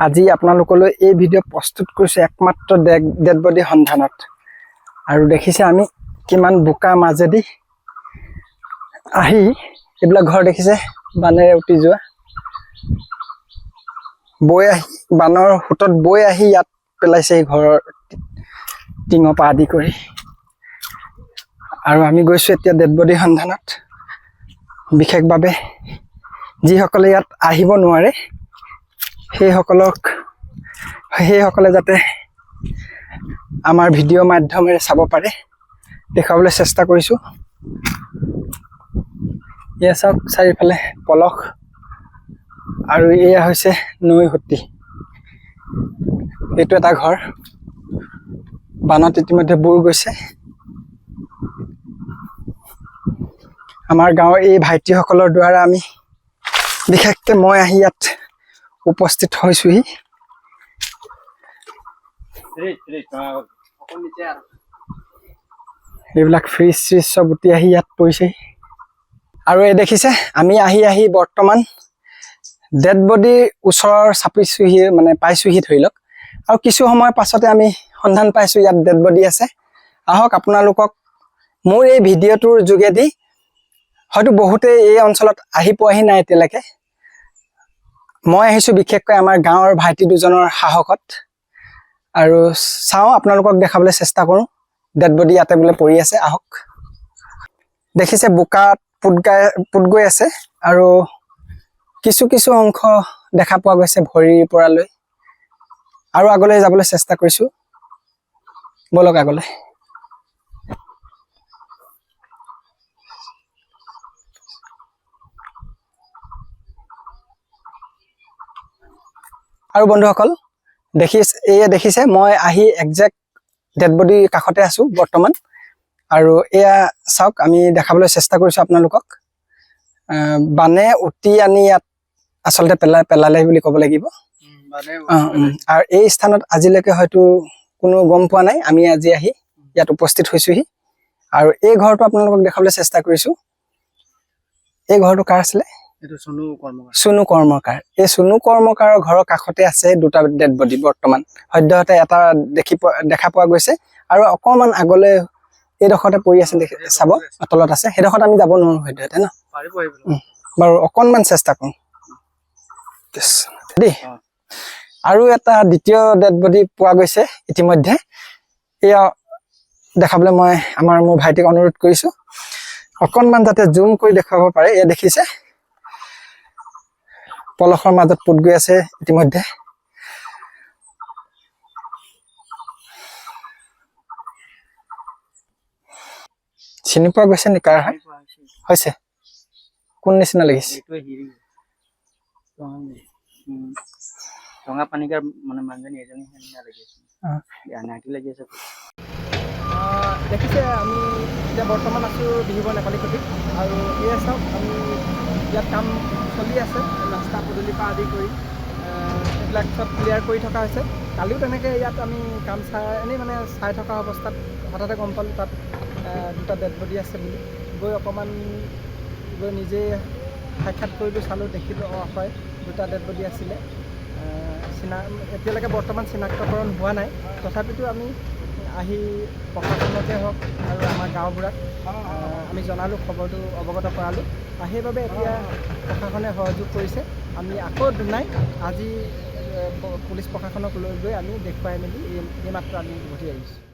আজি আপোনালোকলৈ এই ভিডিঅ' প্ৰস্তুত কৰিছো একমাত্ৰ ডেড বডি সন্ধানত। আৰু দেখিছে আমি কিমান বোকা মাজেদি আহি এইবিলাক ঘৰ দেখিছে বানেৰে উটি যোৱা, বৈ আহি বানৰ সোঁতত বৈ আহি ইয়াত পেলাইছে এই ঘৰৰ টিঙৰ পৰা আদি কৰি। আৰু আমি গৈছো এতিয়া ডেড বডি সন্ধানত। বিশেষভাৱে যিসকলে ইয়াত আহিব নোৱাৰে সেইসকলে যাতে আমাৰ ভিডিঅ' মাধ্যমেৰে চাব পাৰে দেখাবলৈ চেষ্টা কৰিছোঁ। এয়া চাওক চাৰিওফালে পলস আৰু এয়া হৈছে নৈ সুঁতি। এইটো এটা ঘৰ বানত ইতিমধ্যে বুৰ গৈছে। আমাৰ গাঁৱৰ এই ভাইটিসকলৰ দ্বাৰা আমি বিশেষকৈ মই আহি ইয়াত উপস্থিত হৈছোহি। এইবিলাক ফ্ৰিজ চ্ৰিজ চব উটি আহি ইয়াত পৰিছেহি। আৰু এই দেখিছে আমি আহি বৰ্তমান ডেড বডিৰ ওচৰৰ চাপিছোহি, মানে পাইছোহি ধৰি লওক। আৰু কিছু সময়ৰ পাছতে আমি সন্ধান পাইছোঁ ইয়াত ডেড বডি আছে। আহক আপোনালোকক মোৰ এই ভিডিঅ'টোৰ যোগেদি, হয়তো বহুতেই এই অঞ্চলত আহি পোৱাহি নাই এতিয়ালৈকে, মই আহিছোঁ বিশেষকৈ আমাৰ গাঁৱৰ ভাইটি দুজনৰ সাহসত। আৰু চাওঁ আপোনালোকক দেখাবলৈ চেষ্টা কৰোঁ ডেড বডি ইয়াতে বোলে পৰি আছে। আহক। দেখিছে বোকাত পুত গৈ আছে আৰু কিছু অংশ দেখা পোৱা গৈছে ভৰিৰ পৰা লৈ। আৰু আগলৈ যাবলৈ চেষ্টা কৰিছোঁ, বলক আগলৈ। আৰু বন্ধুসকল দেখিছে মই আহি একজেক্ট ডেড বডিৰ কাষতে আছোঁ বৰ্তমান। আৰু এয়া চাওক আমি দেখাবলৈ চেষ্টা কৰিছোঁ আপোনালোকক। বানে উটি আনি ইয়াত আচলতে পেলালে বুলি ক'ব লাগিব। আৰু এই স্থানত আজিলৈকে হয়তো কোনো গম পোৱা নাই। আমি আজি আহি ইয়াত উপস্থিত হৈছোহি। আৰু এই ঘৰটো আপোনালোকক দেখাবলৈ চেষ্টা কৰিছোঁ। এই ঘৰটো কাৰ আছিলে? চুনু কৰ্মকাৰ। এই চুনু কৰ্মকাৰৰ ঘৰৰ কাষতে আছে দুটা ডেড বডি বৰ্তমান। সদ্যহতে এটা দেখা পোৱা গৈছে আৰু অকণমান আগলৈ এইডোখৰতে পৰি আছে, চাব তলত আছে। সেইডোখৰত আমি যাব নোৱাৰোঁ সদ্যহতে ন, বাৰু অকণমান চেষ্টা কৰোঁ দেই। আৰু এটা দ্বিতীয় ডেড বডি পোৱা গৈছে ইতিমধ্যে। এয়া দেখাবলৈ মই মোৰ ভাইটিক অনুৰোধ কৰিছোঁ অকণমান যাতে জুম কৰি দেখুৱাব পাৰে। এয়া দেখিছে পলসৰ মাজত পুত গৈ আছে ইতিমধ্যে। চিনি পোৱা গৈছে নেকি কাৰ হৈছে? কোন নিচিনা লাগিছে? দেখিছে আমি এতিয়া বৰ্তমান আছোঁ বিহুবৰ নেপালী খুঁটিত। আৰু এয়া চাওক আমি ইয়াত কাম চলি আছে, ৰাস্তা পদূলিৰ পৰা আদি কৰি এইবিলাক চব ক্লিয়াৰ কৰি থকা হৈছে। কালিও তেনেকৈ ইয়াত আমি কাম চাই থকা অৱস্থাত হঠাতে গম পালোঁ তাত দুটা ডেড বডি আছে বুলি। গৈ নিজে সাক্ষাৎ কৰিলোঁ, চালোঁ, দেখিলোঁ হয় দুটা ডেড বডি আছিলে। এতিয়ালৈকে বৰ্তমান চিনাক্তকৰণ হোৱা নাই। তথাপিতো আমি আহি প্ৰশাসনকে হওক আৰু আমাৰ গাঁওবুঢ়াক আমি জনালোঁ, খবৰটো অৱগত কৰালোঁ। সেইবাবে এতিয়া প্ৰশাসনে সহযোগ কৰিছে। আমি আকৌ দুনাই আজি পুলিচ প্ৰশাসনক লৈ গৈ আমি দেখুৱাই মেলি এইমাত্ৰ আমি উভতি আহিছোঁ।